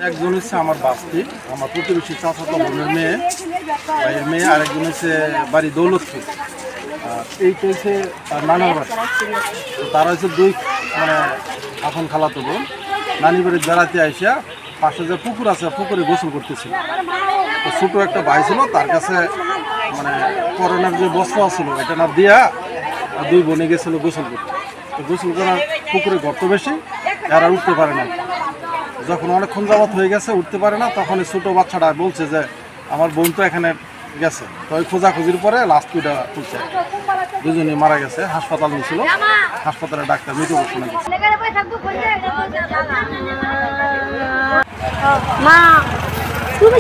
একজন হচ্ছে আমার বাস্তি, আমার প্রতিবেশী চাচাতো বোনের মেয়ে, ভাইয়ের মেয়ে, আর একজন হচ্ছে বাড়ি দৌলতপুর, এইটা হচ্ছে নানার বাড়ি। তারা হচ্ছে দুই মানে আপন খালাতো বোন। নানি বাড়ির বেড়াতে আইসা পাশে যে পুকুর আছে পুকুরে গোসল করতেছিল। তো ছোটো একটা ভাই ছিল, তার কাছে মানে করোনার যে বস্ত্র ছিল এটা না দিয়া দুই বোনে গেছিল গোসল করতে। তো গোসল করার পুকুরে গর্ত বেশি, এরা উঠতে পারে না। যখন অনেকক্ষণ যাবত হয়ে গেছে উঠতে পারে না, তখন এই ছোটো বাচ্চাটা বলছে যে আমার বোন তো এখানে গেছে। তো ওই খোঁজাখুঁজির পরে লাস্ট দুইটা খুঁজছে, দুজনই মারা গেছে। হাসপাতাল নিয়েছিল, হাসপাতালে ডাক্তার মৃত ঘোষণা দিয়েছে। মা তুমি